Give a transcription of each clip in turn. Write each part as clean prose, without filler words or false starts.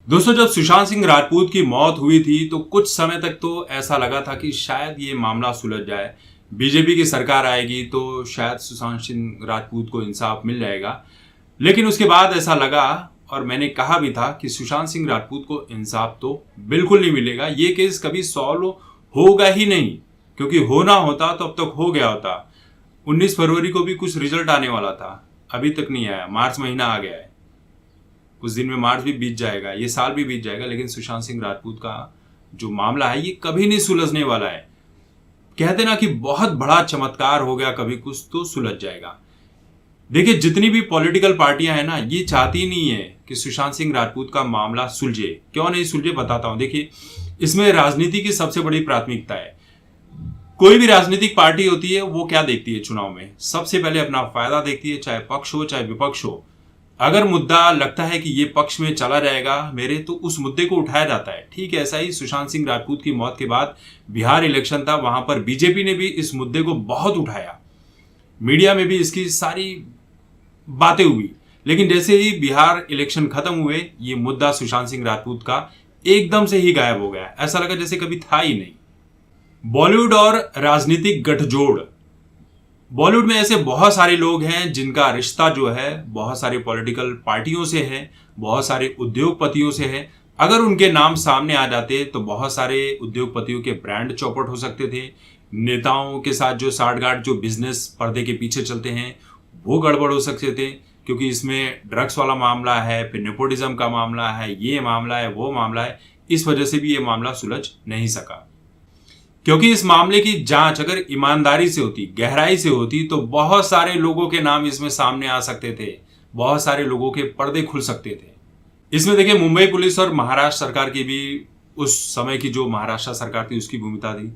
दोस्तों, जब सुशांत सिंह राजपूत की मौत हुई थी तो कुछ समय तक तो ऐसा लगा था कि शायद ये मामला सुलझ जाए। बीजेपी की सरकार आएगी तो शायद सुशांत सिंह राजपूत को इंसाफ मिल जाएगा। लेकिन उसके बाद ऐसा लगा, और मैंने कहा भी था कि सुशांत सिंह राजपूत को इंसाफ तो बिल्कुल नहीं मिलेगा। ये केस कभी सॉल्व होगा ही नहीं, क्योंकि होना होता तो अब तक हो गया होता। 19 फरवरी को भी कुछ रिजल्ट आने वाला था, अभी तक नहीं आया। मार्च महीना आ गया है, कुछ दिन में मार्च भी बीत जाएगा, ये साल भी बीत जाएगा, लेकिन सुशांत सिंह राजपूत का जो मामला है ये कभी नहीं सुलझने वाला है। कहते ना कि बहुत बड़ा चमत्कार हो गया, कभी कुछ तो सुलझ जाएगा। देखिए, जितनी भी पॉलिटिकल पार्टियां हैं ना, ये चाहती नहीं है कि सुशांत सिंह राजपूत का मामला सुलझे। क्यों नहीं सुलझे बताता हूं। देखिए, इसमें राजनीति की सबसे बड़ी प्राथमिकता है। कोई भी राजनीतिक पार्टी होती है वो क्या देखती है चुनाव में? सबसे पहले अपना फायदा देखती है, चाहे पक्ष हो चाहे विपक्ष हो। अगर मुद्दा लगता है कि ये पक्ष में चला जाएगा मेरे, तो उस मुद्दे को उठाया जाता है। ठीक है, ऐसा ही सुशांत सिंह राजपूत की मौत के बाद बिहार इलेक्शन था, वहां पर बीजेपी ने भी इस मुद्दे को बहुत उठाया, मीडिया में भी इसकी सारी बातें हुई। लेकिन जैसे ही बिहार इलेक्शन खत्म हुए, ये मुद्दा सुशांत सिंह राजपूत का एकदम से ही गायब हो गया। ऐसा लगा जैसे कभी था ही नहीं। बॉलीवुड और राजनीतिक गठजोड़। बॉलीवुड में ऐसे बहुत सारे लोग हैं जिनका रिश्ता जो है बहुत सारी पॉलिटिकल पार्टियों से है, बहुत सारे उद्योगपतियों से है। अगर उनके नाम सामने आ जाते तो बहुत सारे उद्योगपतियों के ब्रांड चौपट हो सकते थे। नेताओं के साथ जो साठगांठ, जो बिजनेस पर्दे के पीछे चलते हैं, वो गड़बड़ हो सकते थे, क्योंकि इसमें ड्रग्स वाला मामला है, फिर नेपोटिज्म का मामला है, ये मामला है, वो मामला है। इस वजह से भी ये मामला सुलझ नहीं सका, क्योंकि इस मामले की जांच अगर ईमानदारी से होती, गहराई से होती, तो बहुत सारे लोगों के नाम इसमें सामने आ सकते थे, बहुत सारे लोगों के पर्दे खुल सकते थे। इसमें देखिए, मुंबई पुलिस और महाराष्ट्र सरकार की भी, उस समय की जो महाराष्ट्र सरकार थी उसकी भूमिका थी।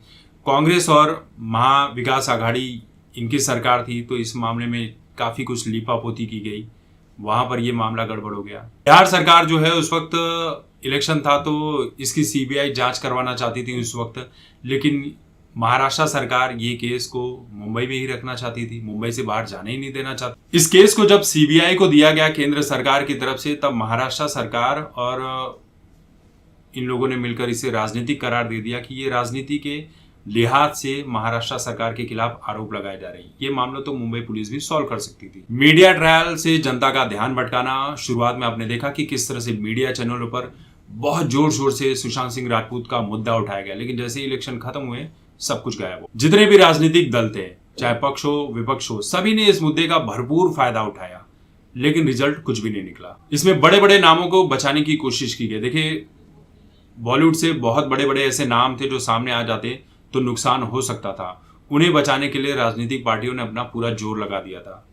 कांग्रेस और महा विकास आघाड़ी इनकी सरकार थी, तो इस मामले में काफी कुछ लीपापोती की गई, वहां पर यह मामला गड़बड़ हो गया। बिहार सरकार जो है, उस वक्त इलेक्शन था तो इसकी सीबीआई जांच करवाना चाहती थी उस वक्त, लेकिन महाराष्ट्र सरकार ये केस को मुंबई में ही रखना चाहती थी, मुंबई से बाहर जाने ही नहीं देना चाहती। इस केस को जब सीबीआई को दिया गया केंद्र सरकार की तरफ से, तब महाराष्ट्र सरकार और इन लोगों ने मिलकर इसे राजनीतिक करार दे दिया कि ये राजनीति के लिहाज से महाराष्ट्र सरकार के खिलाफ आरोप लगाए जा रहे हैं। ये मामला तो मुंबई पुलिस भी सॉल्व कर सकती थी। मीडिया ट्रायल से जनता का ध्यान भटकाना। शुरुआत में आपने देखा कि किस तरह से मीडिया चैनलों पर बहुत जोर शोर से सुशांत सिंह राजपूत का मुद्दा उठाया गया, लेकिन जैसे इलेक्शन खत्म हुए सब कुछ गायब हो। जितने भी राजनीतिक दल थे, चाहे पक्ष हो विपक्ष हो, सभी ने इस मुद्दे का भरपूर फायदा उठाया, लेकिन रिजल्ट कुछ भी नहीं निकला। इसमें बड़े बड़े नामों को बचाने की कोशिश की गई। देखिए, बॉलीवुड से बहुत बड़े बड़े ऐसे नाम थे जो सामने आ जाते तो नुकसान हो सकता था। उन्हें बचाने के लिए राजनीतिक पार्टियों ने अपना पूरा जोर लगा दिया था।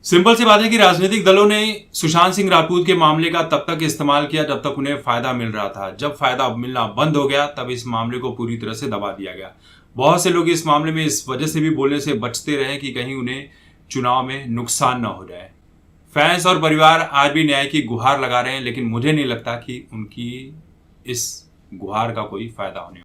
सिंपल सी बात है कि राजनीतिक दलों ने सुशांत सिंह राजपूत के मामले का तब तक इस्तेमाल किया जब तक उन्हें फायदा मिल रहा था। जब फायदा मिलना बंद हो गया, तब इस मामले को पूरी तरह से दबा दिया गया। बहुत से लोग इस मामले में इस वजह से भी बोलने से बचते रहे कि कहीं उन्हें चुनाव में नुकसान न हो जाए। फैंस और परिवार आज भी न्याय की गुहार लगा रहे हैं, लेकिन मुझे नहीं लगता कि उनकी इस गुहार का कोई फायदा होने